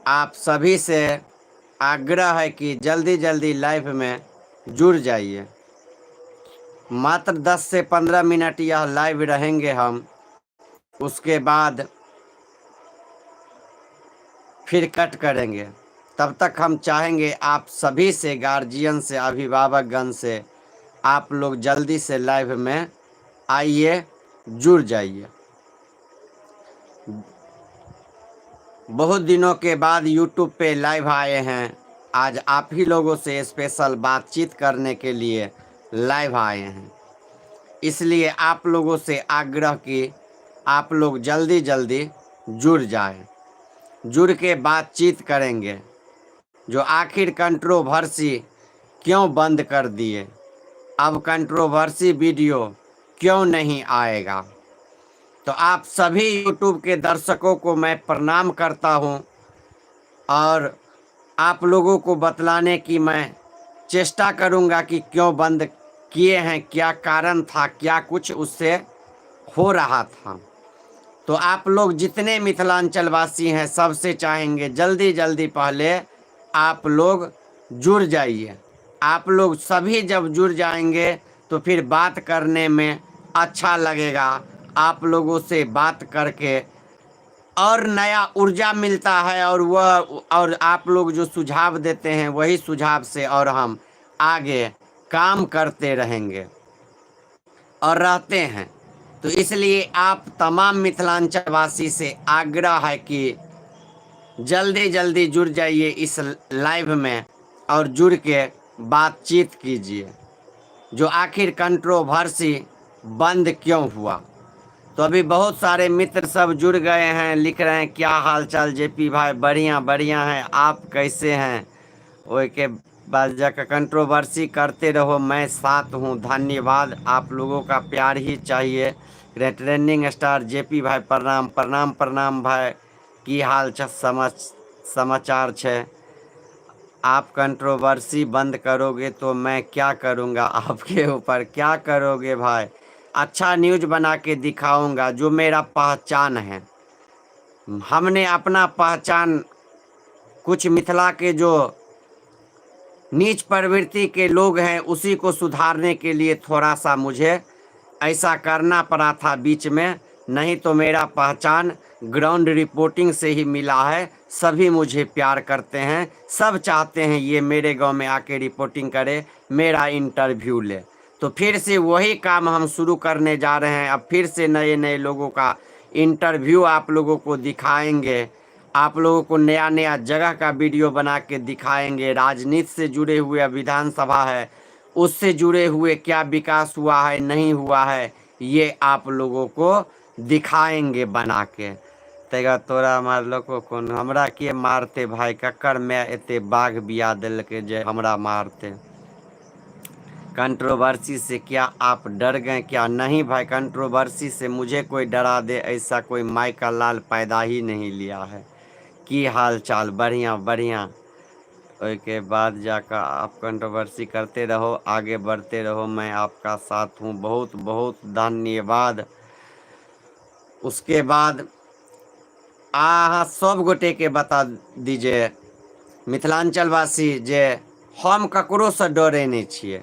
आप सभी से आग्रह है कि जल्दी जल्दी लाइव में जुड़ जाइए। मात्र 10 से 15 मिनट यह लाइव रहेंगे हम, उसके बाद फिर कट करेंगे। तब तक हम चाहेंगे आप सभी से, गार्जियन से, अभिभावकगण से, आप लोग जल्दी से लाइव में आइए, जुड़ जाइए। बहुत दिनों के बाद यूट्यूब पे लाइव आए हैं। आज आप ही लोगों से स्पेशल बातचीत करने के लिए लाइव आए हैं। इसलिए आप लोगों से आग्रह कि आप लोग जल्दी जल्दी जुड़ जाएं। जुड़ के बातचीत करेंगे। जो आखिर कंट्रोवर्सी क्यों बंद कर दिए, अब कंट्रोवर्सी वीडियो क्यों नहीं आएगा। तो आप सभी यूट्यूब के दर्शकों को मैं प्रणाम करता हूं और आप लोगों को बतलाने की मैं चेष्टा करूंगा कि क्यों बंद किए हैं, क्या कारण था, क्या कुछ उससे हो रहा था। तो आप लोग जितने मिथिलांचल वासी हैं सबसे चाहेंगे जल्दी जल्दी पहले आप लोग जुड़ जाइए। आप लोग सभी जब जुड़ जाएंगे तो फिर बात करने में अच्छा लगेगा। आप लोगों से बात करके और नया ऊर्जा मिलता है और आप लोग जो सुझाव देते हैं वही सुझाव से और हम आगे काम करते रहेंगे और रहते हैं। तो इसलिए आप तमाम मिथिलांचल वासी से आग्रह है कि जल्दी जल्दी जुड़ जाइए इस लाइव में और जुड़ के बातचीत कीजिए। जो आखिर कंट्रोवर्सी बंद क्यों हुआ। तो अभी बहुत सारे मित्र सब जुड़ गए हैं, लिख रहे हैं क्या हाल चाल जेपी भाई, बढ़िया बढ़िया हैं, आप कैसे हैं। ओए के बाद जाकर कंट्रोवर्सी करते रहो, मैं साथ हूँ। धन्यवाद, आप लोगों का प्यार ही चाहिए। ट्रेंडिंग स्टार जेपी भाई प्रणाम प्रणाम प्रणाम भाई, की हाल समाचार छे। आप कंट्रोवर्सी बंद करोगे तो मैं क्या करूँगा आपके ऊपर, क्या करोगे भाई। अच्छा न्यूज़ बना के दिखाऊंगा जो मेरा पहचान है। हमने अपना पहचान कुछ मिथिला के जो नीच प्रवृत्ति के लोग हैं उसी को सुधारने के लिए थोड़ा सा मुझे ऐसा करना पड़ा था बीच में, नहीं तो मेरा पहचान ग्राउंड रिपोर्टिंग से ही मिला है। सभी मुझे प्यार करते हैं, सब चाहते हैं ये मेरे गांव में आके रिपोर्टिंग करे, मेरा इंटरव्यू ले। तो फिर से वही काम हम शुरू करने जा रहे हैं। अब फिर से नए नए लोगों का इंटरव्यू आप लोगों को दिखाएंगे, आप लोगों को नया नया जगह का वीडियो बना के दिखाएंगे। राजनीति से जुड़े हुए, विधानसभा है उससे जुड़े हुए क्या विकास हुआ है नहीं हुआ है, ये आप लोगों को दिखाएंगे बना के। तेगा तोरा मारलो को कौन हमरा के मारते भाई, कक्कर में एते बाघ बिया दिल के जे हमरा मारते। कंट्रोवर्सी से क्या आप डर गए क्या? नहीं भाई, कंट्रोवर्सी से मुझे कोई डरा दे ऐसा कोई माई का लाल पैदा ही नहीं लिया है। की हाल चाल, बढ़िया बढ़िया। के बाद जाकर आप कंट्रोवर्सी करते रहो, आगे बढ़ते रहो, मैं आपका साथ हूँ। बहुत बहुत धन्यवाद। उसके बाद सब गोटे के बता दीजिए मिथिलांचल वासी जे हम ककरो से डरे नहीं छिए।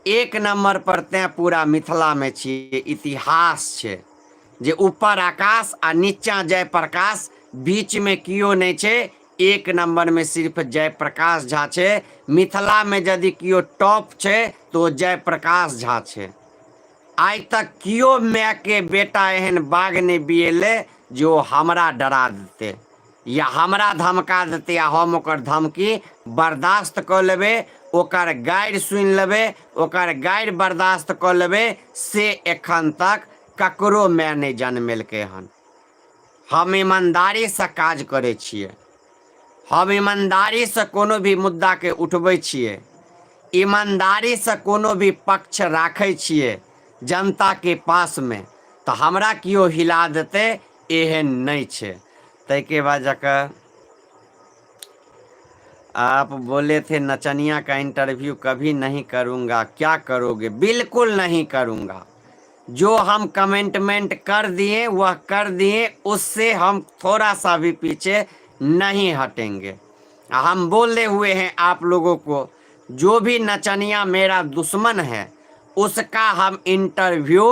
एक नंबर पर ते पूरा मिथिला में छिए, इतिहास छे जे ऊपर आकाश आ नीचा जयप्रकाश, बीच में कियो नहीं छे। एक नंबर में सिर्फ जयप्रकाश झा छे। मिथिला में यदि कियो टॉप छे तो जयप्रकाश झा छे। आज तक कियो माय के बेटा एहन बाघ नहीं बिएले जो हमरा डरा देते या हमरा धमका देते या हम ओकर धमकी बर्दाश्त कर लेबे, ओकर गाइड सुन लेबे, ओकर गाइड बर्दाश्त कर लेबे, से एखन तक ककरो माय नहीं जन्मेलकै हन। हम ईमानदारी से काज करे छिए, हम ईमानदारी से कोनो भी मुद्दा के उठबै छिए, ईमानदारी से कोनो भी पक्ष राखै छिए जनता के पास में, तो हमरा कियो हिला देते एहन नहीं छे। तै के बाद जाकर आप बोले थे नचनिया का इंटरव्यू कभी नहीं करूंगा, क्या करोगे? बिल्कुल नहीं करूंगा। जो हम कमेंटमेंट कर दिए वह कर दिए, उससे हम थोड़ा सा भी पीछे नहीं हटेंगे। हम बोले हुए हैं आप लोगों को, जो भी नचनिया मेरा दुश्मन है उसका हम इंटरव्यू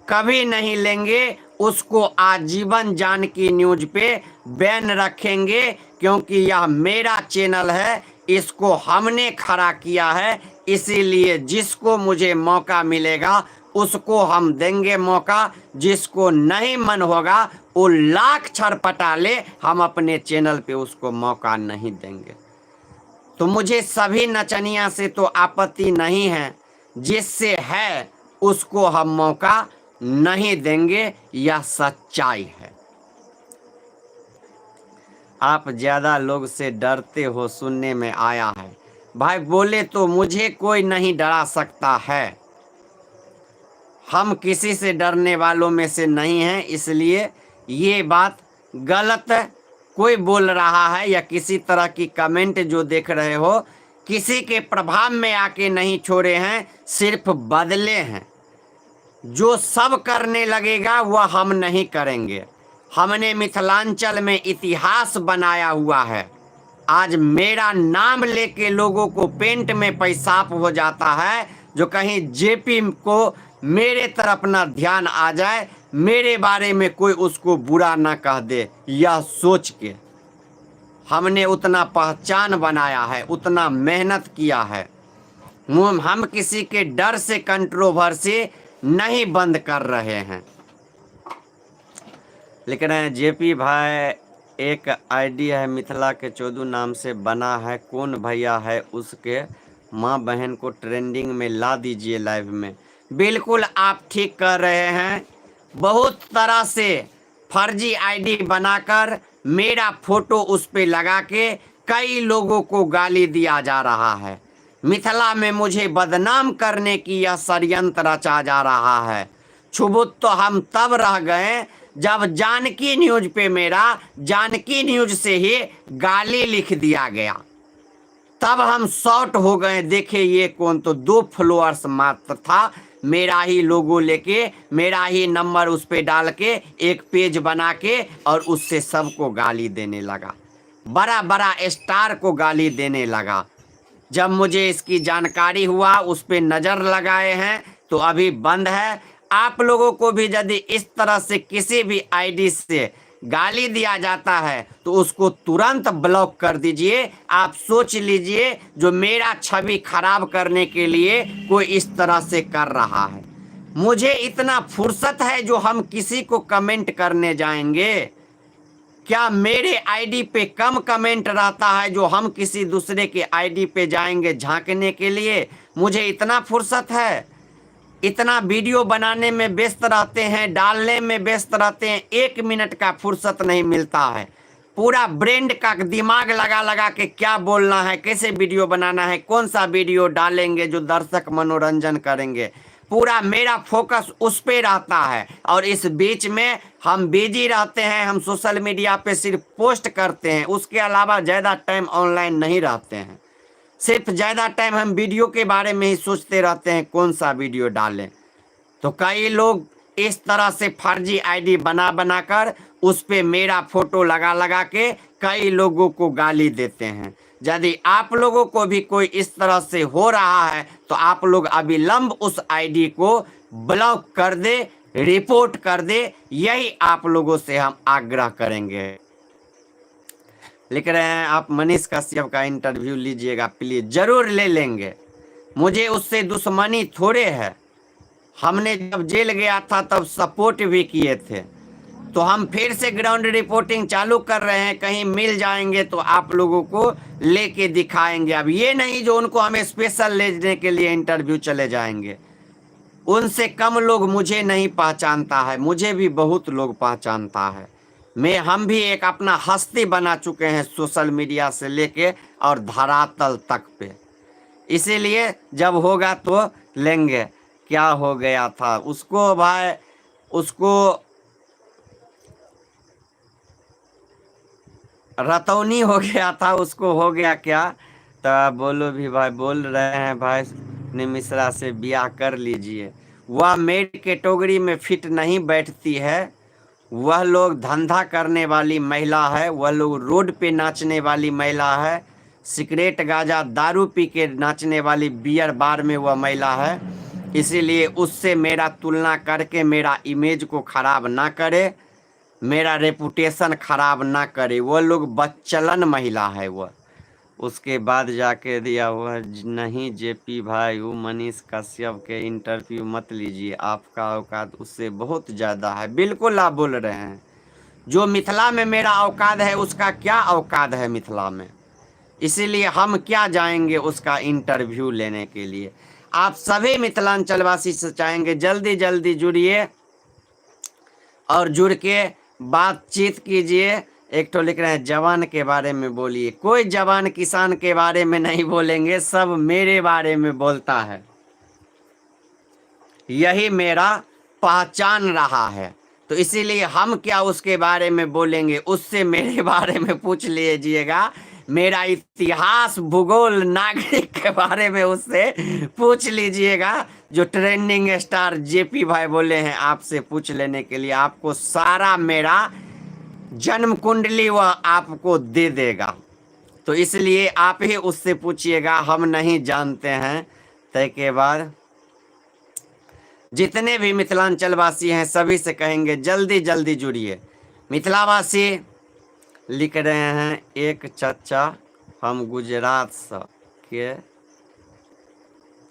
कभी नहीं लेंगे, उसको आजीवन जानकी न्यूज पे बैन रखेंगे, क्योंकि यह मेरा चैनल है, इसको हमने खड़ा किया है। इसीलिए जिसको मुझे मौका मिलेगा उसको हम देंगे मौका, जिसको नहीं मन होगा वो लाख छरपटा ले, हम अपने चैनल पे उसको मौका नहीं देंगे। तो मुझे सभी नचनिया से तो आपत्ति नहीं है, जिससे है उसको हम मौका नहीं देंगे, यह सच्चाई है। आप ज़्यादा लोग से डरते हो, सुनने में आया है। भाई बोले तो मुझे कोई नहीं डरा सकता है, हम किसी से डरने वालों में से नहीं हैं। इसलिए ये बात गलत कोई बोल रहा है या किसी तरह की कमेंट जो देख रहे हो, किसी के प्रभाव में आके नहीं छोड़े हैं, सिर्फ बदले हैं। जो सब करने लगेगा वह हम नहीं करेंगे। हमने मिथिलांचल में इतिहास बनाया हुआ है। आज मेरा नाम लेके लोगों को पेंट में पेशाब हो जाता है, जो कहीं जेपी को मेरे तरफ ना ध्यान आ जाए, मेरे बारे में कोई उसको बुरा ना कह दे, यह सोच के हमने उतना पहचान बनाया है, उतना मेहनत किया है। हम किसी के डर से कंट्रोवर्सी नहीं बंद कर रहे हैं। लिख रहे हैं जेपी भाई, एक आईडी है मिथिला के चौधू नाम से बना है, कौन भैया है उसके माँ बहन को ट्रेंडिंग में ला दीजिए लाइव में। बिल्कुल आप ठीक कर रहे हैं। बहुत तरह से फर्जी आईडी बनाकर मेरा फोटो उस पे लगा के कई लोगों को गाली दिया जा रहा है। मिथिला में मुझे बदनाम करने की यह षड्यंत्र रचा जा रहा है। छुबुत तो हम तब रह गए जब जानकी न्यूज पे मेरा जानकी न्यूज से ही गाली लिख दिया गया, तब हम शॉर्ट हो गए। देखे ये कौन, तो 2 फॉलोअर्स मात्र था, मेरा ही लोगो लेके, मेरा ही नंबर उस पे डाल के एक पेज बना के और उससे सबको गाली देने लगा, बड़ा बड़ा स्टार को गाली देने लगा। जब मुझे इसकी जानकारी हुआ, उस पे नज़र लगाए हैं, तो अभी बंद है। आप लोगों को भी यदि इस तरह से किसी भी आईडी से गाली दिया जाता है तो उसको तुरंत ब्लॉक कर दीजिए। आप सोच लीजिए, जो मेरा छवि खराब करने के लिए कोई इस तरह से कर रहा है, मुझे इतना फुर्सत है जो हम किसी को कमेंट करने जाएंगे? क्या मेरे आईडी पे कम कमेंट रहता है जो हम किसी दूसरे के आईडी पे जाएंगे झांकने के लिए? मुझे इतना फुर्सत है, इतना वीडियो बनाने में व्यस्त रहते हैं, डालने में व्यस्त रहते हैं, 1 मिनट का फुर्सत नहीं मिलता है। पूरा ब्रेन का दिमाग लगा लगा के क्या बोलना है, कैसे वीडियो बनाना है, कौन सा वीडियो डालेंगे जो दर्शक मनोरंजन करेंगे, पूरा मेरा फोकस उस पे रहता है। और इस बीच में हम बिजी रहते हैं, हम सोशल मीडिया पे सिर्फ पोस्ट करते हैं, उसके अलावा ज़्यादा टाइम ऑनलाइन नहीं रहते हैं। सिर्फ ज़्यादा टाइम हम वीडियो के बारे में ही सोचते रहते हैं कौन सा वीडियो डालें। तो कई लोग इस तरह से फर्जी आईडी बना बनाकर उस पे मेरा फोटो लगा लगा के कई लोगों को गाली देते हैं। यदि आप लोगों को भी कोई इस तरह से हो रहा है तो आप लोग अविलंब उस आईडी को ब्लॉक कर दे, रिपोर्ट कर दे, यही आप लोगों से हम आग्रह करेंगे। लिख रहे हैं आप मनीष कश्यप का इंटरव्यू लीजिएगा प्लीज। जरूर ले लेंगे, मुझे उससे दुश्मनी थोड़े है। हमने जब जेल गया था तब सपोर्ट भी किए थे, तो हम फिर से ग्राउंड रिपोर्टिंग चालू कर रहे हैं। कहीं मिल जाएंगे तो आप लोगों को लेके दिखाएंगे। अब ये नहीं जो उनको हमें स्पेशल लेने के लिए इंटरव्यू चले जाएंगे। उनसे कम लोग मुझे नहीं पहचानता है, मुझे भी बहुत लोग पहचानता है। हम भी एक अपना हस्ती बना चुके हैं सोशल मीडिया से लेके और धरातल तक पे। इसीलिए जब होगा तो लेंगे। क्या हो गया था उसको भाई, उसको रतौनी हो गया था, उसको हो गया क्या? तो बोलो भी भाई, बोल रहे हैं भाई ने मिश्रा से ब्याह कर लीजिए। वह मेरी कैटेगरी में फिट नहीं बैठती है, वह लोग धंधा करने वाली महिला है, वह लोग रोड पे नाचने वाली महिला है, सिगरेट गांजा दारू पी के नाचने वाली बियर बार में वह महिला है। इसीलिए उससे मेरा तुलना करके मेरा इमेज को खराब ना करे, मेरा रेपुटेशन खराब ना करे। वह लोग बच्चलन महिला है वह। उसके बाद जाके दिया हुआ नहीं जेपी भाई, वो मनीष कश्यप के इंटरव्यू मत लीजिए, आपका औकात उससे बहुत ज़्यादा है। बिल्कुल आप बोल रहे हैं, जो मिथिला में मेरा औकात है उसका क्या औकात है मिथिला में, इसीलिए हम क्या जाएंगे उसका इंटरव्यू लेने के लिए। आप सभी मिथिलांचलवासी से चाहेंगे जल्दी जल्दी जुड़िए और जुड़ के बातचीत कीजिए। एक तो लिख रहे हैं जवान के बारे में बोलिए, कोई जवान किसान के बारे में नहीं बोलेंगे, सब मेरे बारे में बोलता है, यही मेरा पहचान रहा है। तो इसीलिए हम क्या उसके बारे में बोलेंगे, उससे मेरे बारे में पूछ लीजिएगा, मेरा इतिहास भूगोल नागरिक के बारे में उससे पूछ लीजिएगा। जो ट्रेंडिंग स्टार जेपी भाई बोले हैं आपसे पूछ लेने के लिए, आपको सारा मेरा जन्म कुंडली वह आपको दे देगा। तो इसलिए आप ही उससे पूछिएगा, हम नहीं जानते हैं। तय के बाद जितने भी मिथिलांचल वासी हैं सभी से कहेंगे जल्दी जल्दी जुड़िए। मिथिलावासी लिख रहे हैं एक चचा हम गुजरात से के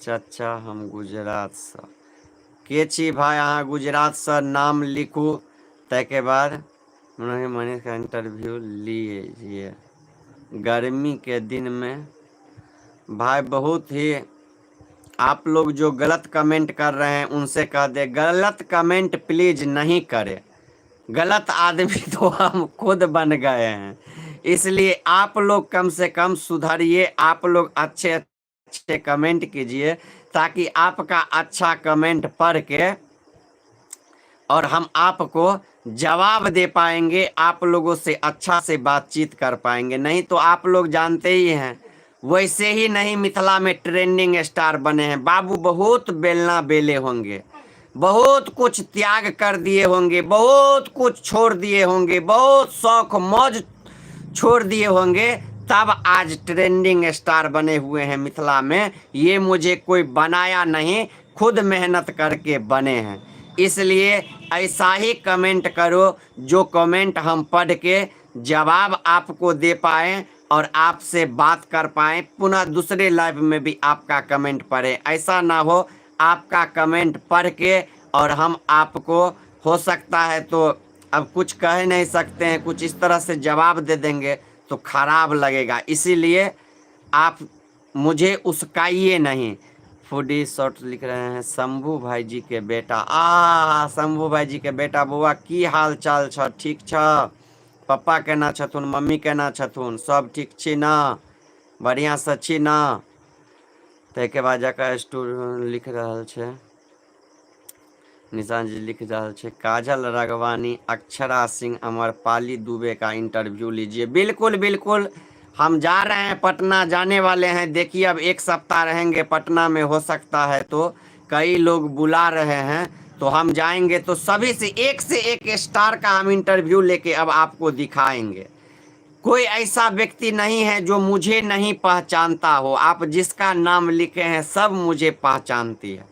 चचा हम गुजरात से के छी भाई, अहाँ गुजरात से नाम लिखू। तय के बाद मनीष का इंटरव्यू लीजिए। गर्मी के दिन में भाई बहुत ही आप लोग जो गलत कमेंट कर रहे हैं उनसे कह दे गलत कमेंट प्लीज नहीं करें। गलत आदमी तो हम खुद बन गए हैं, इसलिए आप लोग कम से कम सुधरिए। आप लोग अच्छे अच्छे कमेंट कीजिए ताकि आपका अच्छा कमेंट पढ़ के और हम आपको जवाब दे पाएंगे, आप लोगों से अच्छा से बातचीत कर पाएंगे। नहीं तो आप लोग जानते ही हैं, वैसे ही नहीं मिथिला में ट्रेंडिंग स्टार बने हैं। बाबू बहुत बेलना बेले होंगे, बहुत कुछ त्याग कर दिए होंगे, बहुत कुछ छोड़ दिए होंगे, बहुत शौक मौज छोड़ दिए होंगे, तब आज ट्रेंडिंग स्टार बने हुए हैं मिथिला में। ये मुझे कोई बनाया नहीं, खुद मेहनत करके बने हैं। इसलिए ऐसा ही कमेंट करो जो कमेंट हम पढ़ के जवाब आपको दे पाएँ और आपसे बात कर पाएँ, पुनः दूसरे लाइव में भी आपका कमेंट पढ़ें। ऐसा ना हो आपका कमेंट पढ़ के और हम आपको हो सकता है तो अब कुछ कह नहीं सकते हैं, कुछ इस तरह से जवाब दे देंगे तो खराब लगेगा। इसीलिए आप मुझे उसकाइए नहीं। फूडी शॉर्ट लिख रहे हैं शंभू भाई जी के बेटा, शंभू भाई जी के बेटा बउआ की हाल चाल छ, ठीक छ? पप्पा केना छथुन, मम्मी केना छथुन, सब ठीक छी ना, बढ़िया से छी ना? ताहिके बाद जाकर स्टूर लिख रहा है निशान जी लिख रहा है काजल राघवानी, अक्षरा सिंह, अमरपाली दुबे का इंटरव्यू लीजिए। बिल्कुल बिल्कुल हम जा रहे हैं, पटना जाने वाले हैं। देखिए अब एक सप्ताह रहेंगे पटना में, हो सकता है तो कई लोग बुला रहे हैं तो हम जाएंगे, तो सभी से एक स्टार का हम इंटरव्यू लेके अब आपको दिखाएंगे। कोई ऐसा व्यक्ति नहीं है जो मुझे नहीं पहचानता हो, आप जिसका नाम लिखे हैं सब मुझे पहचानती है।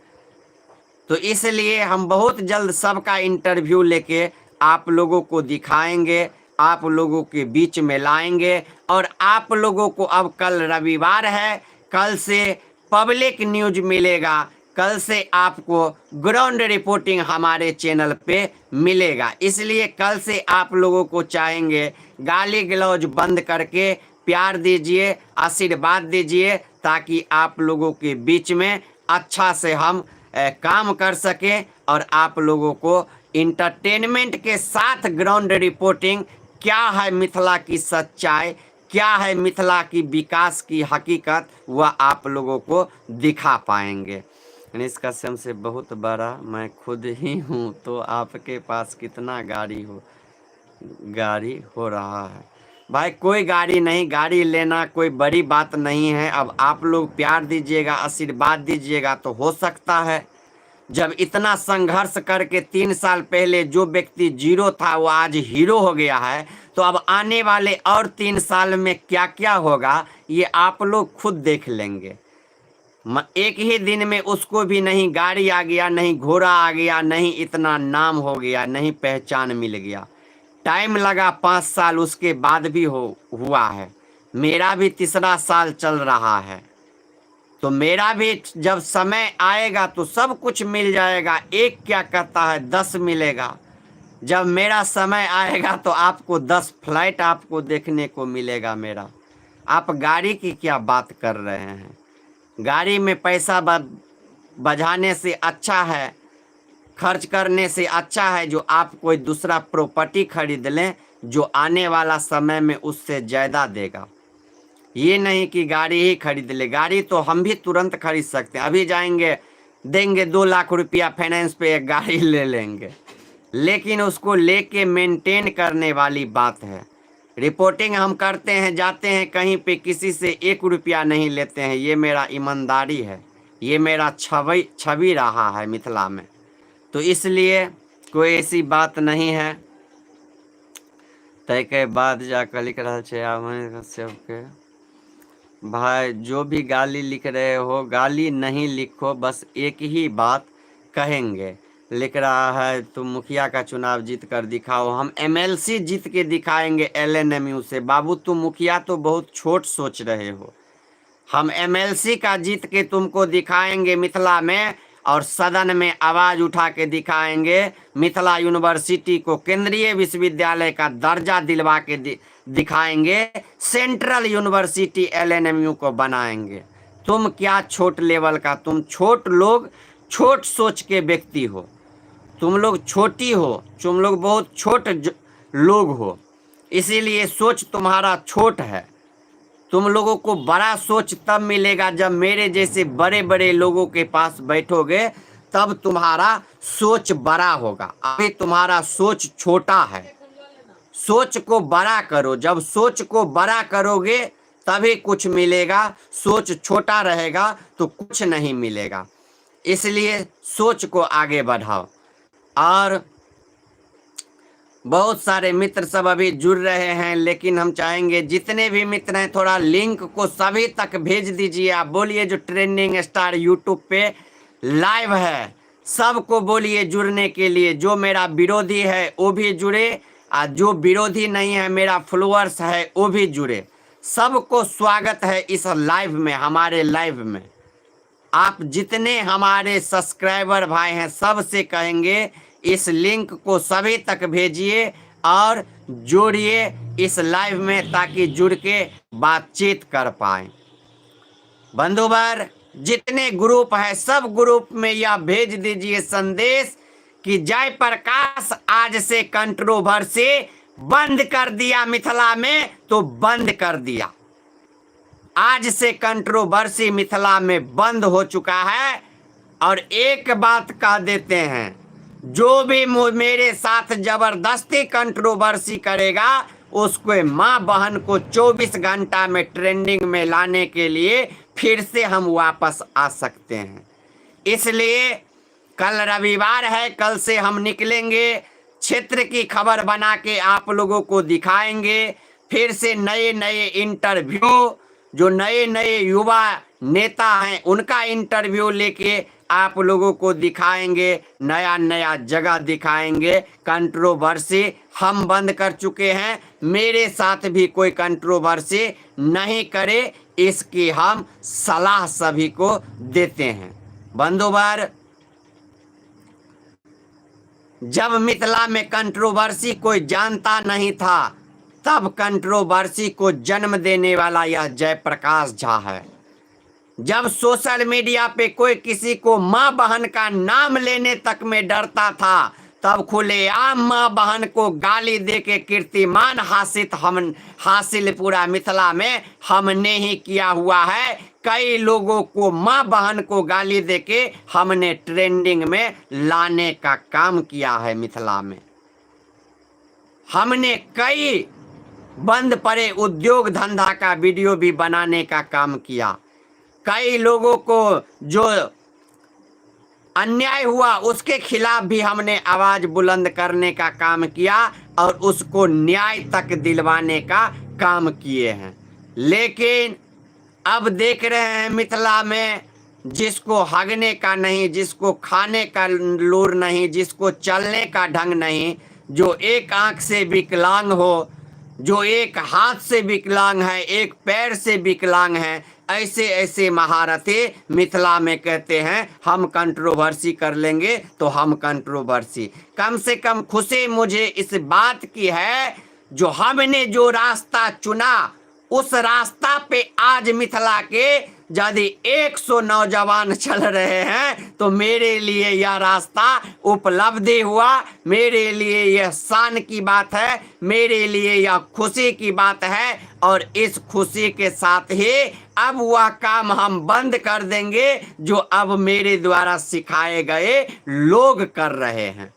तो इसलिए हम बहुत जल्द सबका इंटरव्यू लेके आप लोगों को दिखाएंगे, आप लोगों के बीच में लाएंगे। और आप लोगों को अब कल रविवार है, कल से पब्लिक न्यूज मिलेगा, कल से आपको ग्राउंड रिपोर्टिंग हमारे चैनल पे मिलेगा। इसलिए कल से आप लोगों को चाहेंगे गाली गलौज बंद करके प्यार दीजिए, आशीर्वाद दीजिए, ताकि आप लोगों के बीच में अच्छा से हम काम कर सके और आप लोगों को इंटरटेनमेंट के साथ ग्राउंड रिपोर्टिंग क्या है मिथिला की सच्चाई, क्या है मिथिला की विकास की हकीकत, वह आप लोगों को दिखा पाएंगे। गणेश कश्यप से बहुत बड़ा मैं खुद ही हूँ, तो आपके पास कितना गाड़ी हो रहा है? भाई कोई गाड़ी नहीं, गाड़ी लेना कोई बड़ी बात नहीं है। अब आप लोग प्यार दीजिएगा, आशीर्वाद दीजिएगा तो हो सकता है जब इतना संघर्ष करके 3 साल पहले जो व्यक्ति जीरो था वो आज हीरो हो गया है, तो अब आने वाले और 3 साल में क्या क्या होगा ये आप लोग खुद देख लेंगे। एक ही दिन में उसको भी नहीं गाड़ी आ गया, नहीं घोड़ा आ गया, नहीं इतना नाम हो गया, नहीं पहचान मिल गया। टाइम लगा 5 साल, उसके बाद भी हुआ है। मेरा भी तीसरा साल चल रहा है, तो मेरा भी जब समय आएगा तो सब कुछ मिल जाएगा। एक क्या कहता है 10 मिलेगा। जब मेरा समय आएगा तो आपको 10 फ्लाइट आपको देखने को मिलेगा मेरा। आप गाड़ी की क्या बात कर रहे हैं? गाड़ी में पैसा बचाने से अच्छा है, खर्च करने से अच्छा है जो आप कोई दूसरा प्रॉपर्टी खरीद लें जो आने वाला समय में उससे ज़्यादा देगा। ये नहीं कि गाड़ी ही खरीद ले। गाड़ी तो हम भी तुरंत खरीद सकते हैं, अभी जाएंगे देंगे 2 लाख रुपया फाइनेंस पे एक गाड़ी ले लेंगे, लेकिन उसको लेके मेंटेन करने वाली बात है। रिपोर्टिंग हम करते हैं, जाते हैं कहीं पे, किसी से 1 रुपया नहीं लेते हैं। ये मेरा ईमानदारी है, ये मेरा छवि रहा है मिथिला में। तो इसलिए कोई ऐसी बात नहीं है। तय के बाद जाकर लिख रहा है सबके भाई, जो भी गाली लिख रहे हो गाली नहीं लिखो, बस एक ही बात कहेंगे। लिख रहा है तुम मुखिया का चुनाव जीत कर दिखाओ। हम MLC जीत के दिखाएंगे LNMU से। बाबू तुम मुखिया तो बहुत छोट सोच रहे हो। हम MLC का जीत के तुमको दिखाएंगे मिथिला में, और सदन में आवाज उठा के दिखाएंगे। मिथिला यूनिवर्सिटी को केंद्रीय विश्वविद्यालय का दर्जा दिलवा के दिखाएंगे। सेंट्रल यूनिवर्सिटी LNMU को बनाएंगे। तुम क्या छोट लेवल का, तुम छोट लोग, छोट सोच के व्यक्ति हो। तुम लोग छोटी हो, तुम लोग बहुत छोट लोग हो, इसीलिए सोच तुम्हारा छोट है। तुम लोगों को बड़ा सोच तब मिलेगा जब मेरे जैसे बड़े बड़े लोगों के पास बैठोगे, तब तुम्हारा सोच बड़ा होगा। अभी तुम्हारा सोच छोटा है। सोच को बड़ा करो, जब सोच को बड़ा करोगे तभी कुछ मिलेगा। सोच छोटा रहेगा तो कुछ नहीं मिलेगा। इसलिए सोच को आगे बढ़ाओ। और बहुत सारे मित्र सब अभी जुड़ रहे हैं, लेकिन हम चाहेंगे जितने भी मित्र हैं थोड़ा लिंक को सभी तक भेज दीजिए। आप बोलिए जो ट्रेंडिंग स्टार यूट्यूब पे लाइव है सबको बोलिए जुड़ने के लिए। जो मेरा विरोधी है वो भी जुड़े, और जो विरोधी नहीं है मेरा फॉलोअर्स है वो भी जुड़े। सबको स्वागत है इस लाइव में, हमारे लाइव में। आप जितने हमारे सब्सक्राइबर भाई हैं सबसे कहेंगे इस लिंक को सभी तक भेजिए और जोड़िए इस लाइव में, ताकि जुड़ के बातचीत कर पाए। बंधुवर जितने ग्रुप है सब ग्रुप में यह भेज दीजिए संदेश कि जयप्रकाश आज से कंट्रोवर्सी बंद कर दिया मिथिला में, तो बंद कर दिया। आज से कंट्रोवर्सी मिथिला में बंद हो चुका है। और एक बात कह देते हैं, जो भी मेरे साथ जबरदस्ती कंट्रोवर्सी करेगा उसको माँ बहन को 24 घंटा में ट्रेंडिंग में लाने के लिए फिर से हम वापस आ सकते हैं। इसलिए कल रविवार है, कल से हम निकलेंगे, क्षेत्र की खबर बना के आप लोगों को दिखाएंगे। फिर से नए नए इंटरव्यू, जो नए नए युवा नेता हैं उनका इंटरव्यू लेके आप लोगों को दिखाएंगे, नया नया जगह दिखाएंगे। कंट्रोवर्सी हम बंद कर चुके हैं, मेरे साथ भी कोई कंट्रोवर्सी नहीं करे, इसकी हम सलाह सभी को देते हैं। बंधुवर जब मिथिला में कंट्रोवर्सी कोई जानता नहीं था, तब कंट्रोवर्सी को जन्म देने वाला यह जयप्रकाश झा है। जब सोशल मीडिया पे कोई किसी को माँ बहन का नाम लेने तक में डरता था, तब खुलेआम माँ बहन को गाली दे के कीर्तिमान हासिल पूरा मिथिला में हमने ही किया हुआ है। कई लोगों को माँ बहन को गाली दे के हमने ट्रेंडिंग में लाने का काम किया है मिथिला में। हमने कई बंद पड़े उद्योग धंधा का वीडियो भी बनाने का काम किया। कई लोगों को जो अन्याय हुआ उसके खिलाफ भी हमने आवाज बुलंद करने का काम किया और उसको न्याय तक दिलवाने का काम किए हैं। लेकिन अब देख रहे हैं मिथिला में जिसको हगने का नहीं, जिसको खाने का लूर नहीं, जिसको चलने का ढंग नहीं, जो एक आंख से विकलांग हो, जो एक हाथ से विकलांग है, एक पैर से विकलांग है, ऐसे ऐसे महारथी मिथिला में कहते हैं हम कंट्रोवर्सी कर लेंगे तो हम कंट्रोवर्सी। कम से कम खुशी मुझे इस बात की है जो हमने जो रास्ता चुना उस रास्ता पे आज मिथिला के यदि 100 नौजवान चल रहे हैं तो मेरे लिए यह रास्ता उपलब्धि हुआ, मेरे लिए यह शान की बात है, मेरे लिए यह खुशी की बात है। और इस खुशी के साथ ही अब वह काम हम बंद कर देंगे जो अब मेरे द्वारा सिखाए गए लोग कर रहे हैं।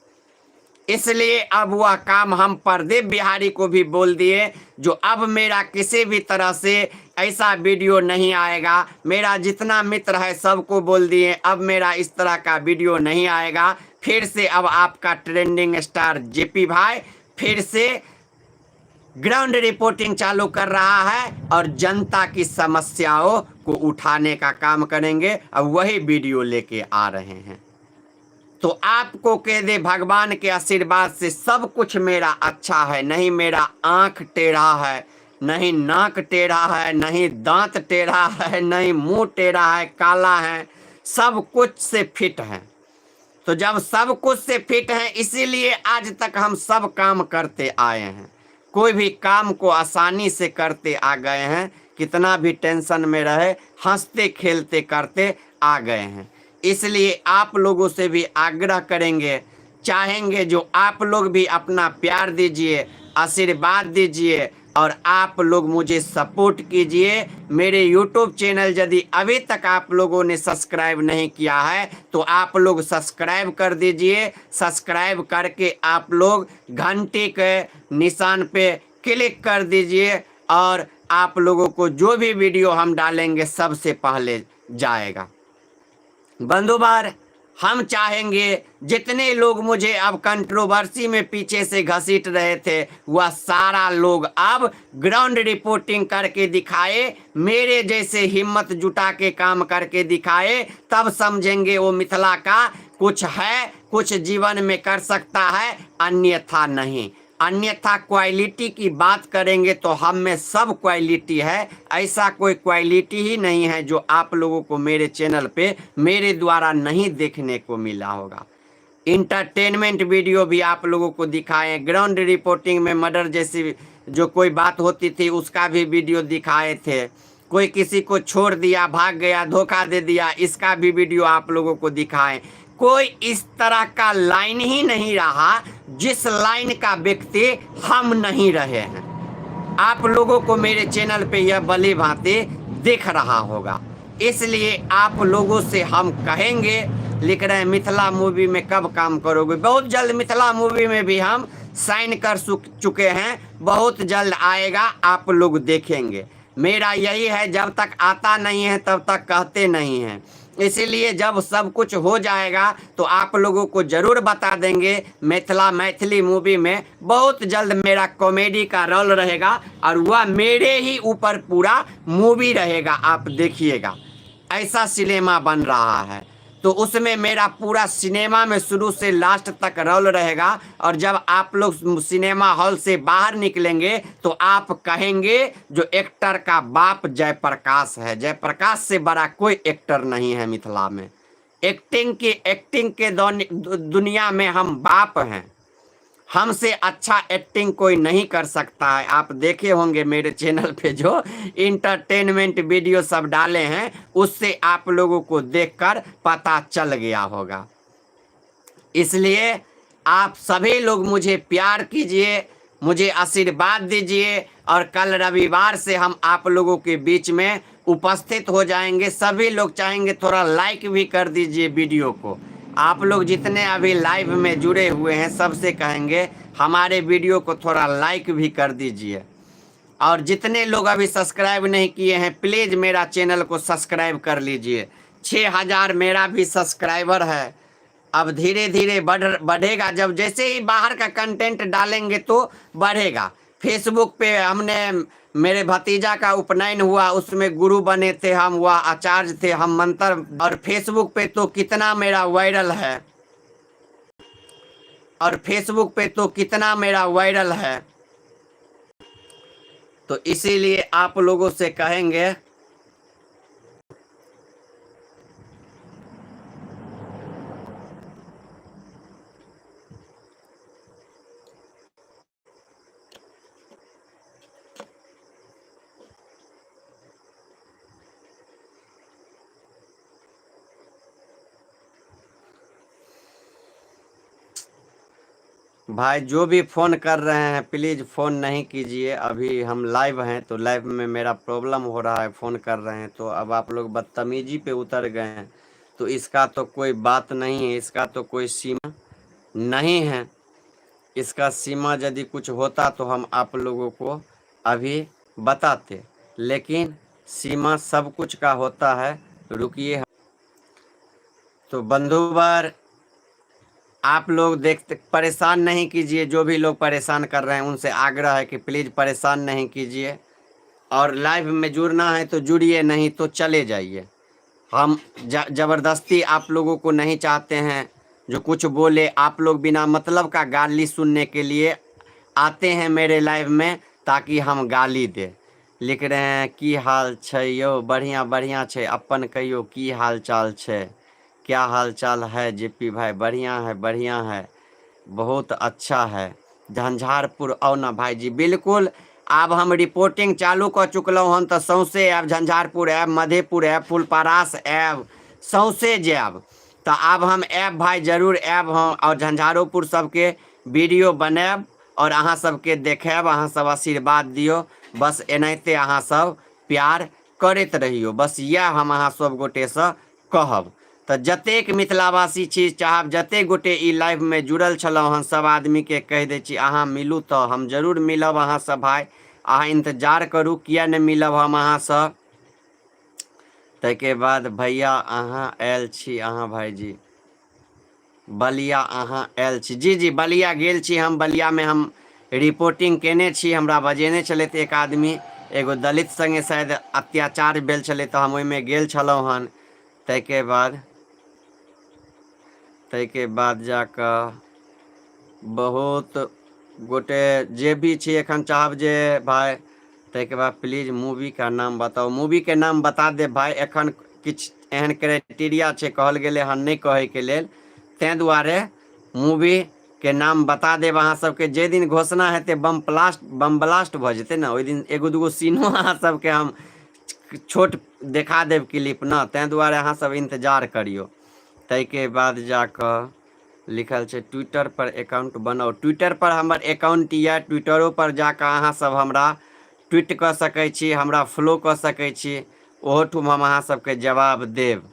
इसलिए अब वह काम हम प्रदीप बिहारी को भी बोल दिए जो अब मेरा किसी भी तरह से ऐसा वीडियो नहीं आएगा। मेरा जितना मित्र है सबको बोल दिए अब मेरा इस तरह का वीडियो नहीं आएगा। फिर से अब आपका ट्रेंडिंग स्टार जेपी भाई फिर से ग्राउंड रिपोर्टिंग चालू कर रहा है और जनता की समस्याओं को उठाने का काम करेंगे। अब वही वीडियो लेके आ रहे हैं। तो आपको कह दे भगवान के आशीर्वाद से सब कुछ मेरा अच्छा है, नहीं मेरा आंख टेढ़ा है, नहीं नाक टेढ़ा है, नहीं दांत टेढ़ा है, नहीं मुंह टेढ़ा है, काला है, सब कुछ से फिट है। तो जब सब कुछ से फिट है इसीलिए आज तक हम सब काम करते आए हैं, कोई भी काम को आसानी से करते आ गए हैं, कितना भी टेंशन में रहे हंसते खेलते करते आ गए हैं। इसलिए आप लोगों से भी आग्रह करेंगे, चाहेंगे जो आप लोग भी अपना प्यार दीजिए, आशीर्वाद दीजिए और आप लोग मुझे सपोर्ट कीजिए। मेरे YouTube चैनल यदि अभी तक आप लोगों ने सब्सक्राइब नहीं किया है तो आप लोग सब्सक्राइब कर दीजिए। सब्सक्राइब करके आप लोग घंटे के निशान पे क्लिक कर दीजिए और आप लोगों को जो भी वीडियो हम डालेंगे सबसे पहले जाएगा। बंधुवार हम चाहेंगे जितने लोग मुझे अब कंट्रोवर्सी में पीछे से घसीट रहे थे वह सारा लोग अब ग्राउंड रिपोर्टिंग करके दिखाए, मेरे जैसे हिम्मत जुटा के काम करके दिखाए, तब समझेंगे वो मिथिला का कुछ है, कुछ जीवन में कर सकता है, अन्यथा नहीं। अन्यथा क्वालिटी की बात करेंगे तो हम में सब क्वालिटी है, ऐसा कोई क्वालिटी ही नहीं है जो आप लोगों को मेरे चैनल पे मेरे द्वारा नहीं देखने को मिला होगा। इंटरटेनमेंट वीडियो भी आप लोगों को दिखाए, ग्राउंड रिपोर्टिंग में मर्डर जैसी जो कोई बात होती थी उसका भी वीडियो दिखाए थे, कोई किसी को छोड़ दिया, भाग गया, धोखा दे दिया, इसका भी वीडियो आप लोगों को दिखाए। कोई इस तरह का लाइन ही नहीं रहा जिस लाइन का व्यक्ति हम नहीं रहे हैं। आप लोगों को मेरे चैनल पे यह भली भांति दिख रहा होगा। इसलिए आप लोगों से हम कहेंगे, लिख रहे हैं मिथिला मूवी में कब काम करोगे? बहुत जल्द मिथिला मूवी में भी हम साइन कर चुके हैं, बहुत जल्द आएगा, आप लोग देखेंगे। मेरा यही है, जब तक आता नहीं है तब तक कहते नहीं हैं। इसीलिए जब सब कुछ हो जाएगा तो आप लोगों को जरूर बता देंगे। मैथिली मूवी में बहुत जल्द मेरा कॉमेडी का रोल रहेगा और वह मेरे ही ऊपर पूरा मूवी रहेगा, आप देखिएगा। ऐसा सिनेमा बन रहा है तो उसमें मेरा पूरा सिनेमा में शुरू से लास्ट तक रोल रहेगा। और जब आप लोग सिनेमा हॉल से बाहर निकलेंगे तो आप कहेंगे जो एक्टर का बाप जयप्रकाश है, जयप्रकाश से बड़ा कोई एक्टर नहीं है मिथिला में। एक्टिंग के दुनिया में हम बाप हैं, हमसे अच्छा एक्टिंग कोई नहीं कर सकता है। आप देखे होंगे मेरे चैनल पे जो इंटरटेनमेंट वीडियो सब डाले हैं उससे आप लोगों को देखकर पता चल गया होगा। इसलिए आप सभी लोग मुझे प्यार कीजिए, मुझे आशीर्वाद दीजिए और कल रविवार से हम आप लोगों के बीच में उपस्थित हो जाएंगे। सभी लोग चाहेंगे थोड़ा लाइक भी कर दीजिए वीडियो को। आप लोग जितने अभी लाइव में जुड़े हुए हैं सबसे कहेंगे हमारे वीडियो को थोड़ा लाइक भी कर दीजिए। और जितने लोग अभी सब्सक्राइब नहीं किए हैं प्लीज़ मेरा चैनल को सब्सक्राइब कर लीजिए। 6000 मेरा भी सब्सक्राइबर है, अब धीरे धीरे बढ़ेगा। जब जैसे ही बाहर का कंटेंट डालेंगे तो बढ़ेगा। फेसबुक पे हमने, मेरे भतीजा का उपनयन हुआ, उसमें गुरु बने थे हम, वह आचार्य थे, हम मंत्र, और फेसबुक पे तो कितना मेरा वायरल है, और फेसबुक पे तो कितना मेरा वायरल है। तो इसीलिए आप लोगों से कहेंगे, भाई जो भी फ़ोन कर रहे हैं प्लीज़ फ़ोन नहीं कीजिए। अभी हम लाइव हैं, तो लाइव में मेरा प्रॉब्लम हो रहा है, फ़ोन कर रहे हैं तो अब आप लोग बदतमीजी पे उतर गए हैं। तो इसका तो कोई बात नहीं है, इसका तो कोई सीमा नहीं है। इसका सीमा यदि कुछ होता तो हम आप लोगों को अभी बताते, लेकिन सीमा सब कुछ का होता है। रुकिए। तो बंधुवर, आप लोग देखते, परेशान नहीं कीजिए। जो भी लोग परेशान कर रहे हैं उनसे आग्रह है कि प्लीज़ परेशान नहीं कीजिए, और लाइव में जुड़ना है तो जुड़िए, नहीं तो चले जाइए। हम ज़बरदस्ती आप लोगों को नहीं चाहते हैं जो कुछ बोले। आप लोग बिना मतलब का गाली सुनने के लिए आते हैं मेरे लाइव में ताकि हम गाली दे। लिख रहे हैं की हाल छै यो, बढ़िया बढ़िया छै, अपन कहियो की हाल चाल छै, क्या हाल चाल है जेपी भाई? बढ़िया है, बहुत अच्छा है। झंझारपुर आओ ना भाई जी। बिल्कुल, अब हम रिपोर्टिंग चालू कर चुकलहुँ हन, तो सौंसे आब, झंझारपुर आब, मधेपुर आब, फुलपरास आब, सौंसे जायब। तो अब हम आब भाई, जरूर आब हम, और झंझारोपुर सबके वीडियो बनाएब और अहाँ सबके देखाएब। अहाँ सब आशीर्वाद दियो, बस एनाहिते अहाँ सब प्यार करैत रहियो, बस इएह हम अहाँ सब गोटे से कहब। तो जतेक मिथिलावासी छी, चाहब जतेक गोटे ई लाइव में जुड़ल छलहुँ हन, सब आदमी के कह दै छी अहाँ मिलू तो हम जरूर मिलब अहाँ सब भाई। अहाँ इंतजार करू, किया नहीं मिलब हम अहाँ सब। ताहिके बाद भैया अहाँ आयल छी, अहाँ भाईजी बलिया अहाँ आयल छी? जी जी, बलिया गेल छी हम। बलिया में हम रिपोर्टिंग केने छी। हमरा बजेने छलथि एक आदमी, एगो दलित संगे शायद अत्याचार भेल छलै, तो हम ओहिमे गेल छलहुँ हन। ताहिके बाद जाकऽ बहुत गोटे जे भी छी एखन चाहब जे भाई, ताहिके बाद प्लीज मूवी का नाम बताओ। मूवी के नाम बता दे भाई। एखन किछु एहन क्राइटेरिया छै कहल गेलै हन नहीं कहे के लेल, तैं दुआरे मूवी के नाम बता देब अहाँ सबके। जे दिन घोषणा हेतै बम ब्लास्ट भऽ जेतै ने, ओहि दिन एगो दूगो सीनो अहाँ सबके हम छोट देखा देब क्लिप न, तैं दुआरे अहाँ सब इंतजार करियो। ताहिके बाद जाकऽ लिखल छै ट्विटर पर अकाउंट बनाओ। ट्विटर पर हमर अकाउंट यऽ, ट्विटरो पर जाकऽ अहाँ सब हमरा ट्वीट कऽ सकै छी, हमरा फॉलो कऽ सकै छी, ओहोठुम हम अहाँ सबके जवाब देब।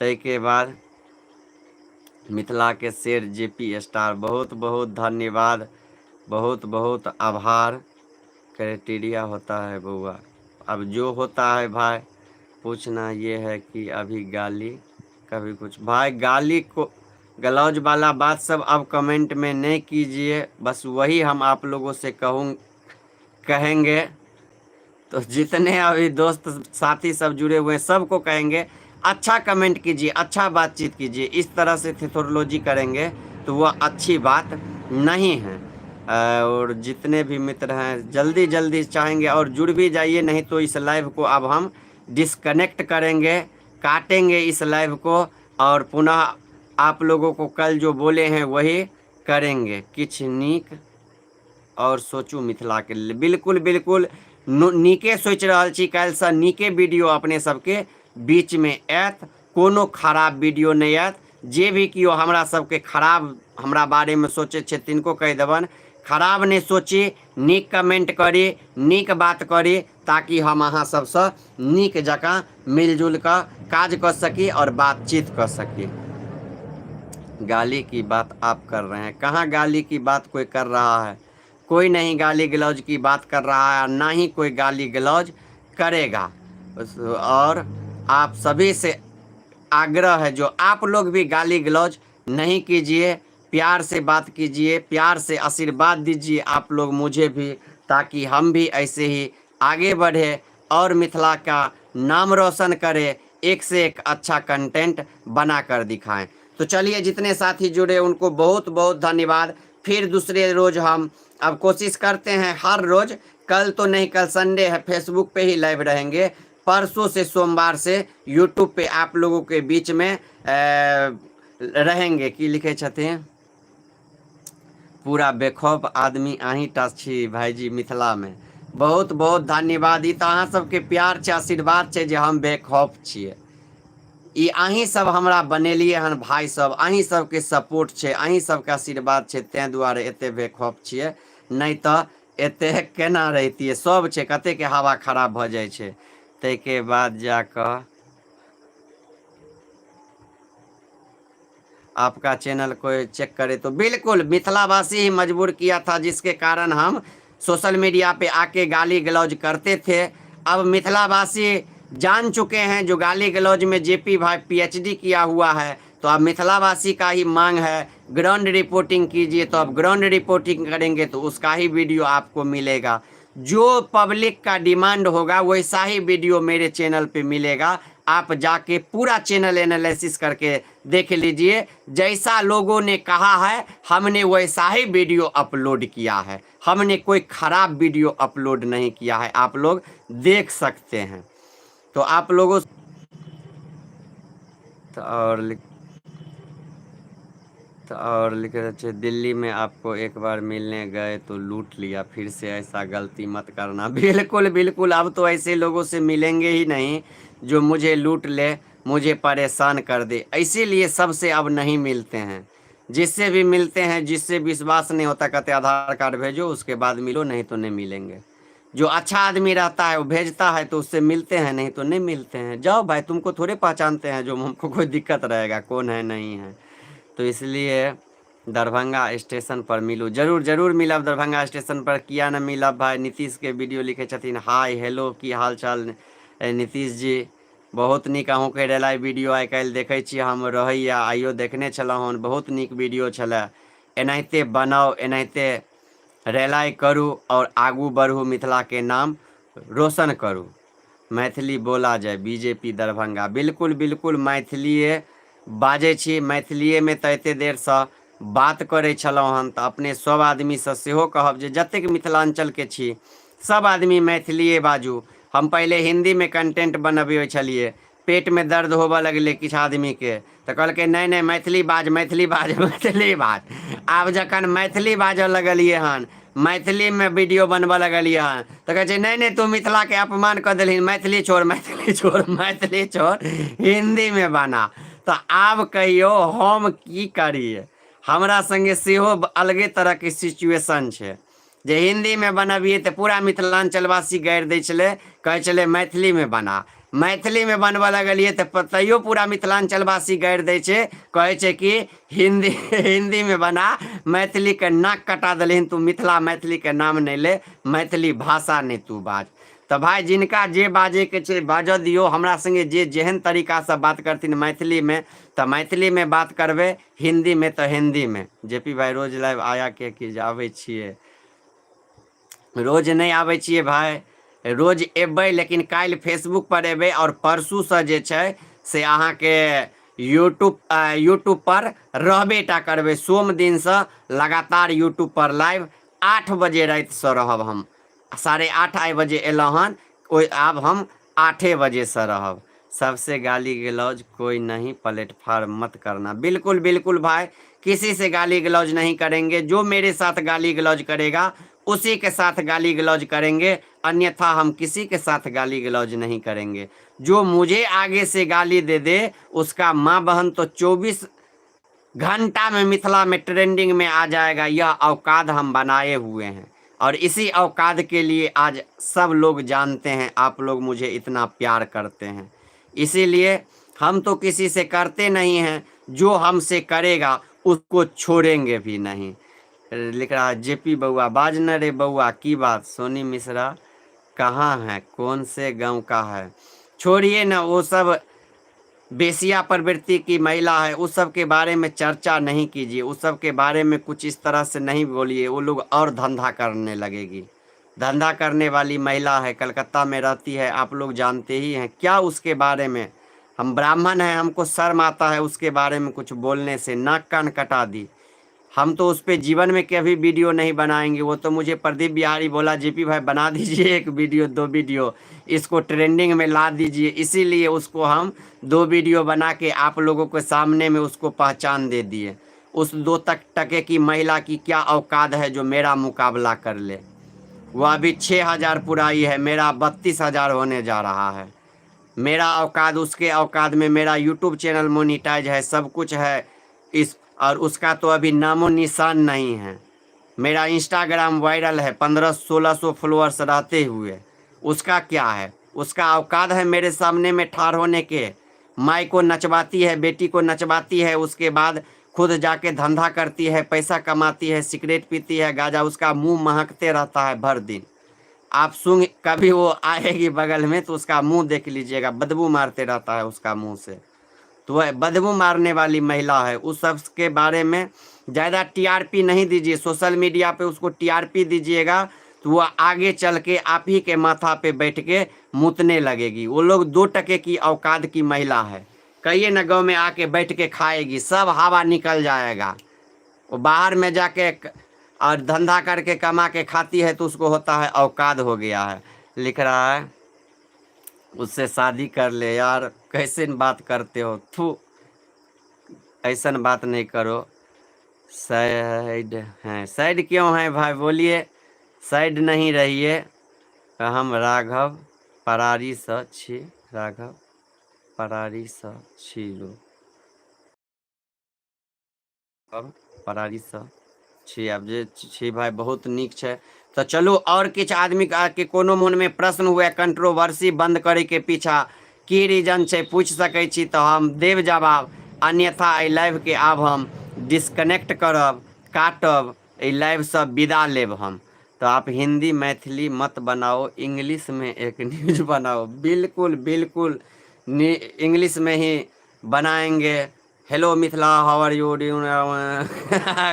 ताहिके बाद मिथिला के शेर जेपी स्टार, बहुत बहुत धन्यवाद, बहुत बहुत आभार। क्राइटेरिया होता है बउआ, अब जो होता है भाई। पूछना ये है कि अभी गाली कभी कुछ, भाई गाली को गलौज वाला बात सब अब कमेंट में नहीं कीजिए, बस वही हम आप लोगों से कहेंगे। तो जितने अभी दोस्त साथी सब जुड़े हुए हैं सबको कहेंगे अच्छा कमेंट कीजिए, अच्छा बातचीत कीजिए। इस तरह से थेथोलॉजी करेंगे तो वह अच्छी बात नहीं है। और जितने भी मित्र हैं जल्दी जल्दी चाहेंगे और जुड़ भी जाइए, नहीं तो इस लाइव को अब हम डिस्कनेक्ट करेंगे, काटेंगे इस लाइव को, और पुनः आप लोगों को कल जो बोले हैं वही करेंगे। किछ नीक और सोचू मिथिला के लिए। बिल्कुल बिल्कुल नीके सोच रहल छी, काल्हि से नीके वीडियो अपने सबके बीच में आयत, कोनो खराब वीडियो नहीं आयत। जे भी कियो हमरा सबके खराब हमरा बारे में सोचे छे तिनको कह देबन खराब नहीं सोची, नीक कमेंट करी, नीक बात करी, ताकि हम अहाँ सबसे नीक जकाँ मिलजुल कर काज कर सकी और बातचीत कर सकी। गाली की बात आप कर रहे हैं? कहाँ गाली की बात कोई कर रहा है? कोई नहीं गाली गलौज की बात कर रहा है, ना ही कोई गाली गलौज करेगा। और आप सभी से आग्रह है, जो आप लोग भी गाली गलौज नहीं कीजिए, प्यार से बात कीजिए, प्यार से आशीर्वाद दीजिए आप लोग मुझे भी, ताकि हम भी ऐसे ही आगे बढ़े और मिथिला का नाम रोशन करें, एक से एक अच्छा कंटेंट बना कर दिखाएं। तो चलिए, जितने साथी जुड़े उनको बहुत बहुत धन्यवाद। फिर दूसरे रोज हम अब कोशिश करते हैं हर रोज, कल तो नहीं, कल संडे है, फेसबुक पे ही लाइव रहेंगे। परसों से सोमवार से यूट्यूब पे आप लोगों के बीच में रहेंगे। की लिखे छथिन, पूरा बेखौफ आदमी अहीं टा छी भाईजी मिथिला में। बहुत बहुत धन्यवाद। ई तो अहाँ सबके प्यार छै, आशीर्वाद छै जे हम बेखौफ छियै। ई अहीं सब हमरा बनेलिए हन भाई सब, अहीं सबके सपोर्ट छै, अहीं सबके आशीर्वाद छै, तैं दुआरे एते बेखौफ छियै। नहीं तो एते केना रहितियै। सब छै, कते के हवा खराब भ जाइ छै, ताहिके बाद जाकर आपका चैनल कोई चेक करे तो। बिल्कुल, मिथिलावासी ही मजबूर किया था, जिसके कारण हम सोशल मीडिया पे आके गाली गलौज करते थे। अब मिथिलावासी जान चुके हैं, जो गाली गलौज में जेपी भाई पीएचडी किया हुआ है, तो अब मिथिलावासी का ही मांग है ग्राउंड रिपोर्टिंग कीजिए। तो अब ग्राउंड रिपोर्टिंग करेंगे तो उसका ही वीडियो आपको मिलेगा। जो पब्लिक का डिमांड होगा वैसा ही वीडियो मेरे चैनल पे मिलेगा। आप जाके पूरा चैनल एनालिसिस करके देख लीजिए। जैसा लोगों ने कहा है हमने वैसा ही वीडियो अपलोड किया है, हमने कोई खराब वीडियो अपलोड नहीं किया है, आप लोग देख सकते हैं। तो आप लोगों और लिख रहे थे, दिल्ली में आपको एक बार मिलने गए तो लूट लिया, फिर से ऐसा गलती मत करना। बिल्कुल बिल्कुल, अब तो ऐसे लोगों से मिलेंगे ही नहीं जो मुझे लूट ले, मुझे परेशान कर दे। इसीलिए सबसे अब नहीं मिलते हैं। जिससे भी मिलते हैं, जिससे विश्वास नहीं होता, कहते आधार कार्ड भेजो उसके बाद मिलो, नहीं तो नहीं मिलेंगे। जो अच्छा आदमी रहता है वो भेजता है तो उससे मिलते हैं, नहीं तो नहीं मिलते हैं। जाओ भाई, तुमको थोड़े पहचानते हैं जो हमको कोई दिक्कत रहेगा, कौन है नहीं है। तो इसलिए दरभंगा स्टेशन पर मिलू, जरूर जरूर मिलब दरभंगा स्टेशन पर, किया न मिलब भाई। नीतीश के वीडियो लिखे छथिन, हाय हेलो की हाल चाल नीतीश जी। बहुत नीक अहूँके रेलाइ वीडियो आइ काल्हि देखै छी हम, रहैया आइयो देखने छलहुँ हन, बहुत नीक वीडियो छलै। एनाहिते बनाउ, एनाहिते रेलाइ करू और आगू बढ़ू, मिथिला के नाम रोशन करू। मैथिली बोला जाए, बीजेपी दरभंगा। बिल्कुल बिल्कुल, मैथिलिए बाजै छी, मैथिलिएमे तऽ एतेक देरसँ बात करै छलहुँ हन। तऽ अपने सब आदमीसँ सेहो कहब जे जतेक मिथिलाञ्चलके छी, सब आदमी मैथिलिए बाजू। हम पहिले हिंदीमे कंटेंट बनबै छलिए, पेटमे दर्द होबऽ लगलै किछु आदमीके, तऽ कहलकै नहीं नहीं मैथिली बाज, मैथिली बाज, मैथिली बाज। आब जखन मैथिली बाजऽ लगलिए हन, मैथिली में वीडियो बनबऽ लगलिए हन, तऽ कहै छै नहीं नहीं तू मिथिला के अपमान कर देलहिन, मैथिली छोड़, मैथिली छोड़, मैथिली छोड़, हिंदी में बना। तऽ आब कहियो हम की करिए, हमरा संगे सेहो अलगे तरह के सिचुएशन छै। जे हिंदी में बनबिए तऽ पूरा मिथिलांचलवासी गारि दै छलै, कहै छलै मैथिली में बना। मैथिली में बनबऽ लगलिए तऽ तैयो पूरा मिथिलांचलवासी गारि दै छै, कहै छै कि हिंदी हिंदी में बना, मैथिली के नाक कटा देलहिन तू, मिथिला मैथिली के नाम नहीं ले, मैथिली भाषा नहीं तू बाज। तो भाई जिनका जे बाजे के छै बाजऽ दियो, हमरा संगे जे जेहन तरीका से बात करथिन मैथिली में तो मैथिली में बात करबे, हिंदी में तो हिंदी में। जेपी भाई रोज लाइव आया के कि आबै छियै, रोज नहीं आबै छियै भाई, रोज एबै लेकिन काल्हि फेसबुक पर एबै, और परसू से जे छै से अहाँके यूट्यूब पर रहबे टा करबै। सोम दिन से लगातार यूट्यूब पर लाइव 8 बजे राति से रहब हम। 8:30 बजे एलहुँ हन, आब हम 8 बजे से रहब। सबसे गाली गलौज कोई नहीं, प्लेटफार्म मत करना। बिल्कुल बिल्कुल भाई, किसी से गाली गलौज नहीं करेंगे। जो मेरे साथ गाली गलौज करेगा उसी के साथ गाली गलौज करेंगे, अन्यथा हम किसी के साथ गाली गलौज नहीं करेंगे। जो मुझे आगे से गाली दे दे उसका माँ बहन तो 24 घंटा में मिथिला में ट्रेंडिंग में आ जाएगा। यह औकात हम बनाए हुए हैं, और इसी औकात के लिए आज सब लोग जानते हैं, आप लोग मुझे इतना प्यार करते हैं। इसीलिए हम तो किसी से करते नहीं हैं, जो हमसे करेगा उसको छोड़ेंगे भी नहीं। लिख रहा है जेपी बउआ, बाज न रे बउआ, की बात सोनी मिश्रा कहाँ है, कौन से गांव का है? छोड़िए ना वो सब, बेसिया प्रवृत्ति की महिला है, उस सब के बारे में चर्चा नहीं कीजिए, उस सब के बारे में कुछ इस तरह से नहीं बोलिए, वो लोग और धंधा करने लगेगी। धंधा करने वाली महिला है, कलकत्ता में रहती है, आप लोग जानते ही हैं। क्या उसके बारे में, हम ब्राह्मण हैं, हमको शर्म आता है उसके बारे में कुछ बोलने से, नाक कान कटा दी। हम तो उस पर जीवन में कभी वीडियो नहीं बनाएंगे। वो तो मुझे प्रदीप बिहारी बोला, जेपी भाई बना दीजिए 1 वीडियो 2 वीडियो, इसको ट्रेंडिंग में ला दीजिए, इसीलिए उसको हम 2 वीडियो बना के आप लोगों के सामने में उसको पहचान दे दिए। उस 2 टके की महिला की क्या औकात है जो मेरा मुकाबला कर ले। वह अभी 6000 पुराई है, मेरा 32,000 होने जा रहा है। मेरा औकात उसके औकात में, मेरा यूट्यूब चैनल मोनिटाइज है, सब कुछ है इस, और उसका तो अभी नामो निशान नहीं है। मेरा इंस्टाग्राम वायरल है 1500-1600 फॉलोअर्स रहते हुए, उसका क्या है? उसका औकात है मेरे सामने में ठाड़ होने के? माई को नचवाती है, बेटी को नचवाती है, उसके बाद खुद जाके धंधा करती है, पैसा कमाती है, सिगरेट पीती है, गांजा, उसका मुंह महकते रहता है भर दिन। आप सुन, कभी वो आएगी बगल में तो उसका मुंह देख लीजिएगा, बदबू मारते रहता है उसका मुंह से। तो वह बदबू मारने वाली महिला है। उस सब के बारे में ज़्यादा टीआरपी नहीं दीजिए, सोशल मीडिया पे उसको टीआरपी दीजिएगा तो वह आगे चल के आप ही के माथा पे बैठ के मुतने लगेगी। वो लोग 2 टके की औकात की महिला है, कहिए न गाँव में आके बैठ के खाएगी, सब हवा निकल जाएगा। वो बाहर में जाके और धंधा करके कमा के खाती है तो उसको होता है औकात हो गया है। लिख रहा है उससे शादी कर ले। यार कैसे बात करते हो, थू, ऐसा बात नहीं करो। साइड हैं, साइड क्यों है भाई, बोलिए, साइड नहीं रहिए। हम राघव परारी स छी, राघव परारी स छी लोग, परारी स छी, आब जे छी भाई बहुत नीक छै। तो चलू, और किछु आदमी के कोनो मन में प्रश्न हुए, कंट्रोवर्सी बंद करे के पीछा की रीजन छै, पूछ सकै छी तो हम देव जवाब, अन्यथा एहि लाइव के आब हम डिस्कनेक्ट करब, काटब, एहि लाइव से विदा लेब हम। तो आप हिंदी मैथिली मत बनाओ, इंग्लिश में एक न्यूज बनाओ। बिल्कुल बिल्कुल इंग्लिश में ही बनाएंगे। Hello Mithila, how are you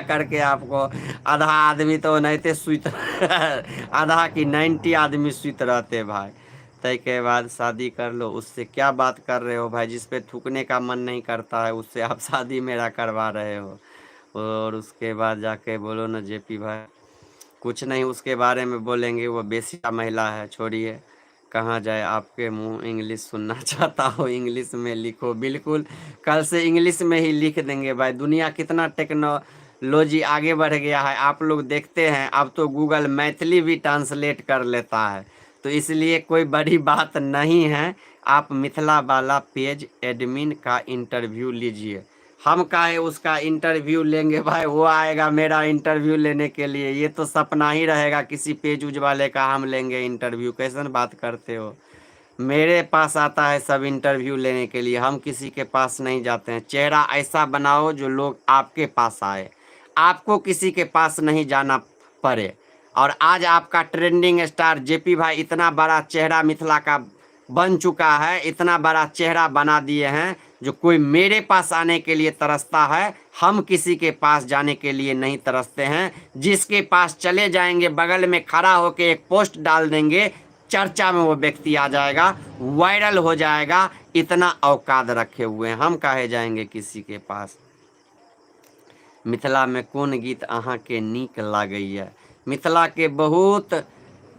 करके आपको आधा आदमी तो नहीं सुत आधा की 90 आदमी सुत रहते भाई। तय के बाद शादी कर लो, उससे क्या बात कर रहे हो भाई? जिस पे थूकने का मन नहीं करता है उससे आप शादी मेरा करवा रहे हो। और उसके बाद जाके बोलो ना जेपी भाई, कुछ नहीं उसके बारे में बोलेंगे, वो बेसिया महिला है, छोड़िए। कहाँ जाए आपके मुंह, इंग्लिश सुनना चाहता हो इंग्लिश में लिखो। बिल्कुल कल से इंग्लिश में ही लिख देंगे भाई। दुनिया कितना टेक्नोलॉजी आगे बढ़ गया है, आप लोग देखते हैं। अब तो गूगल मैथिली भी ट्रांसलेट कर लेता है, तो इसलिए कोई बड़ी बात नहीं है। आप मिथिला वाला पेज एडमिन का इंटरव्यू लीजिए। हम काहे उसका इंटरव्यू लेंगे भाई, वो आएगा मेरा इंटरव्यू लेने के लिए? ये तो सपना ही रहेगा किसी पेज उज वाले का हम लेंगे इंटरव्यू। कैसन बात करते हो? मेरे पास आता है सब इंटरव्यू लेने के लिए, हम किसी के पास नहीं जाते हैं। चेहरा ऐसा बनाओ जो लोग आपके पास आए, आपको किसी के पास नहीं जाना पड़े। और आज आपका ट्रेंडिंग स्टार जेपी भाई इतना बड़ा चेहरा मिथिला का बन चुका है, इतना बड़ा चेहरा बना दिए हैं जो कोई मेरे पास आने के लिए तरसता है, हम किसी के पास जाने के लिए नहीं तरसते हैं। जिसके पास चले जाएंगे बगल में खड़ा होके एक पोस्ट डाल देंगे, चर्चा में वो व्यक्ति आ जाएगा, वायरल हो जाएगा। इतना औकात रखे हुए हैं, हम काहे जाएंगे किसी के पास। मिथिला में कौन गीत अहाँ के नीक लागैया? मिथिला के बहुत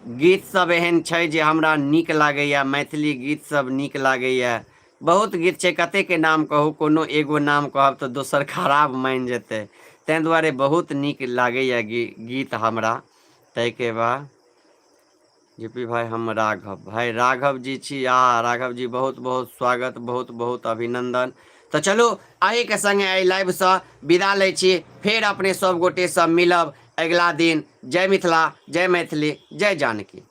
गीत सब एहन छै जे हमरा नीक लागैया, मैथिली गीत सब नीक लागैया। बहुत गीत छै, कते के नाम कहू, कोनो एगो नाम कहब तो दोसर खराब मान जेतै, तैं दुआरे बहुत नीक लागैया गीत हमरा। तै के बाद जेपी भाई, हम राघव भाई, राघव जी छी। राघव जी बहुत बहुत स्वागत, बहुत बहुत अभिनंदन। तो चलो अही के संगे एहि लाइव से विदा लै छी, फेर अपने सब गोटे सब मिलब अगला दिन। जय मिथिला, जय मैथिली, जय जानकी।